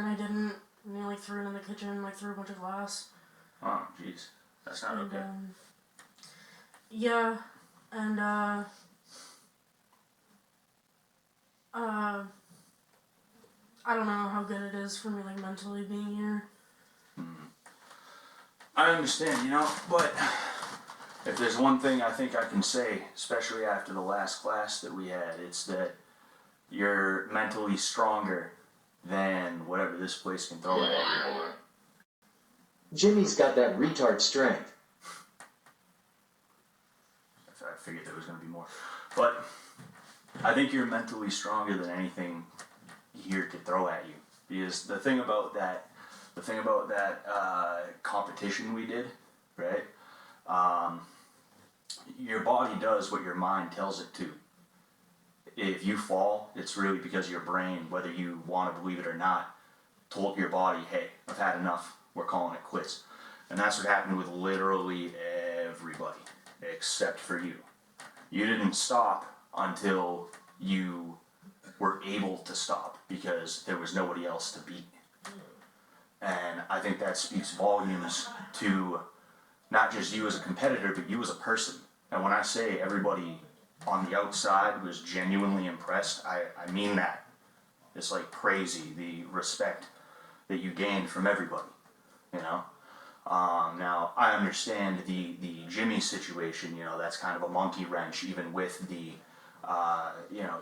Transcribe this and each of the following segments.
and I didn't. And he, like, threw it in the kitchen, like, threw a bunch of glass. Oh, jeez. That's not And, okay. Yeah, and, I don't know how good it is for me, like, mentally being here. I understand, but if there's one thing I think I can say, especially after the last class that we had, it's that you're mentally stronger than whatever this place can throw at you. Jimmy's got that retard strength. I figured there was going to be more. But I think you're mentally stronger than anything here could throw at you. Because the thing about that competition we did, right? Your body does what your mind tells it to. If you fall, it's really because your brain, whether you want to believe it or not, told your body, hey, I've had enough, we're calling it quits. And that's what happened with literally everybody, except for you. You didn't stop until you were able to stop, because there was nobody else to beat. And I think that speaks volumes to not just you as a competitor, but you as a person. And when I say everybody on the outside was genuinely impressed, I mean that. It's like crazy, the respect that you gained from everybody, Now, I understand the Jimmy situation, that's kind of a monkey wrench, even with the,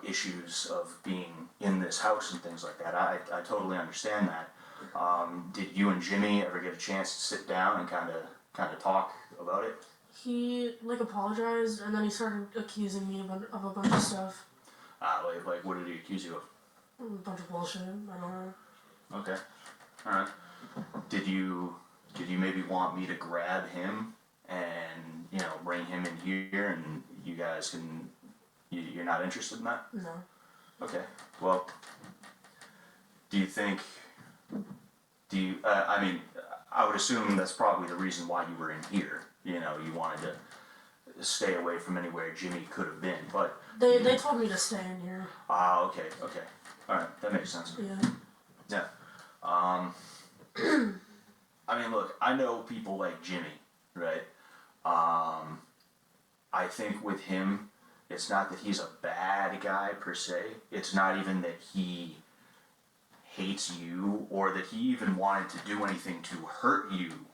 issues of being in this house and things like that. I totally understand that. Did you and Jimmy ever get a chance to sit down and kind of talk about it? He, like, apologized, and then he started accusing me of a bunch of stuff. Like what did he accuse you of? A bunch of bullshit, I don't know. Okay, alright. Did you maybe want me to grab him and, bring him in here and you guys can, you're not interested in that? No. Okay, well, I would assume that's probably the reason why you were in here. You wanted to stay away from anywhere Jimmy could have been, but... They told me to stay in here. Okay. Alright, that makes sense. Yeah. Look, I know people like Jimmy, right? I think with him, it's not that he's a bad guy per se. It's not even that he hates you or that he even wanted to do anything to hurt you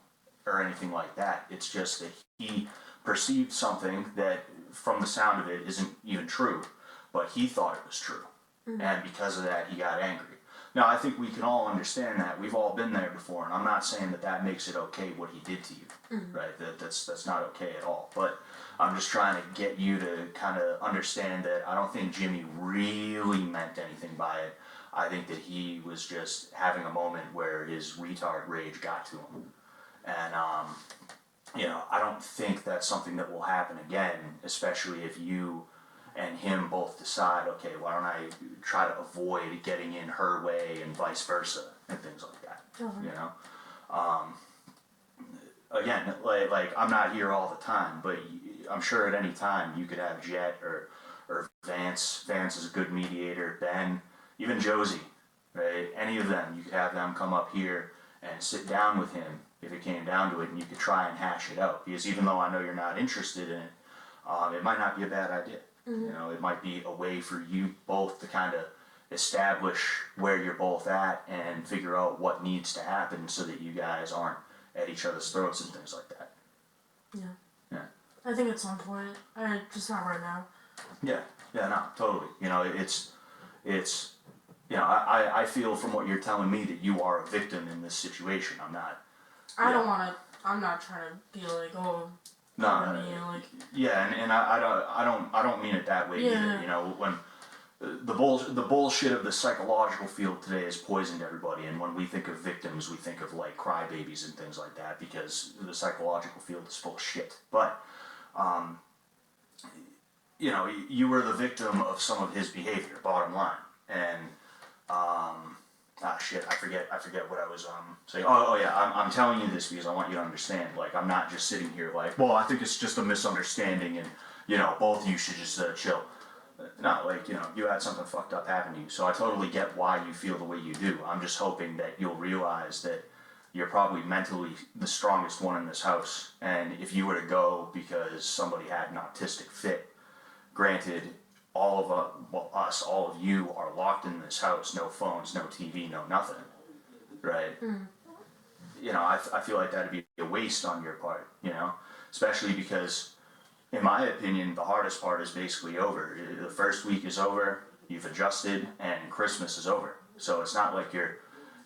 or anything like that. It's just that he perceived something that, from the sound of it, isn't even true, but he thought it was true. Mm-hmm. And because of that, he got angry. Now, I think we can all understand that. We've all been there before, and I'm not saying that makes it okay what he did to you, mm-hmm. right? That's not okay at all. But I'm just trying to get you to kind of understand that I don't think Jimmy really meant anything by it. I think that he was just having a moment where his retard rage got to him. And, I don't think that's something that will happen again, especially if you and him both decide, okay, why don't I try to avoid getting in her way and vice versa and things like that, Again, like I'm not here all the time, but I'm sure at any time you could have Jet or Vance. Vance is a good mediator. Ben, even Josie, right? Any of them, you could have them come up here and sit down with him if it came down to it, and you could try and hash it out. Because even though I know you're not interested in it, it might not be a bad idea. Mm-hmm. It might be a way for you both to kind of establish where you're both at and figure out what needs to happen so that you guys aren't at each other's throats and things like that. Yeah. I think at some point. Just not right now. Yeah, no, totally. It's I feel from what you're telling me that you are a victim in this situation. I'm not. I'm not trying to be like, oh. No. Yeah, and I don't mean it that way either. When the bullshit of the psychological field today has poisoned everybody, and when we think of victims, we think of like crybabies and things like that because the psychological field is full of shit. But you were the victim of some of his behavior. Bottom line, and I forget what I was saying. Oh yeah, I'm telling you this because I want you to understand. Like, I'm not just sitting here like, well, I think it's just a misunderstanding, and both of you should just chill. No, like, you had something fucked up happen to you, so I totally get why you feel the way you do. I'm just hoping that you'll realize that you're probably mentally the strongest one in this house, and if you were to go because somebody had an autistic fit, granted, all of us, well, us, all of you are locked in this house, no phones, no TV, no nothing, right? I feel like that'd be a waste on your part, especially because, in my opinion, the hardest part is basically over. The first week is over, you've adjusted, and Christmas is over. So it's not like you're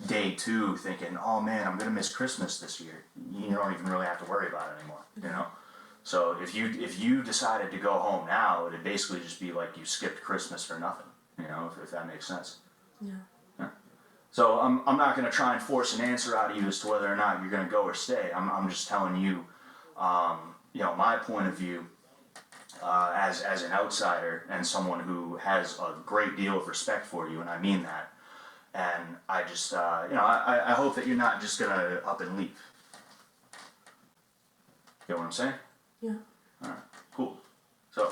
day 2 thinking, oh man, I'm gonna miss Christmas this year. You don't even really have to worry about it anymore, So if you decided to go home now, it'd basically just be like you skipped Christmas for nothing, if that makes sense. Yeah. So I'm not gonna try and force an answer out of you as to whether or not you're gonna go or stay. I'm just telling you, my point of view as an outsider and someone who has a great deal of respect for you, and I mean that. And I just, I hope that you're not just gonna up and leave. You know what I'm saying? Yeah. Alright, cool. So,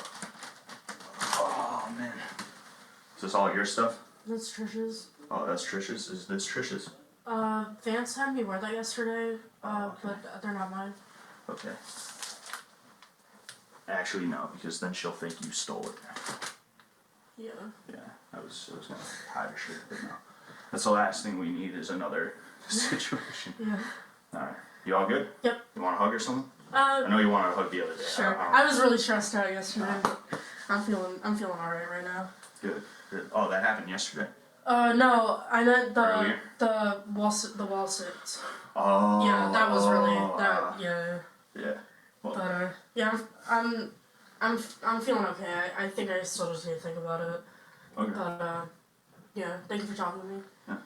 oh man. Is this all your stuff? That's Trish's. Oh, that's Trish's? Is this Trish's? Vance had me wear that yesterday, Okay. but they're not mine. Okay. Actually, no, because then she'll think you stole it. Yeah. Yeah, I was gonna hide a shirt, but no. That's the last thing we need is another situation. Yeah. Alright. You all good? Yep. You want a hug or something? I know you wanted a hug the other day. Sure. I was really stressed out yesterday, but I'm feeling alright right now. Good. Oh, that happened yesterday? No, I meant Earlier? the wall sits. Oh. Yeah, that was really yeah. Yeah. Well, But yeah, I'm feeling okay. I think I still just need to think about it. okay. But yeah, thank you for talking to me. Yeah.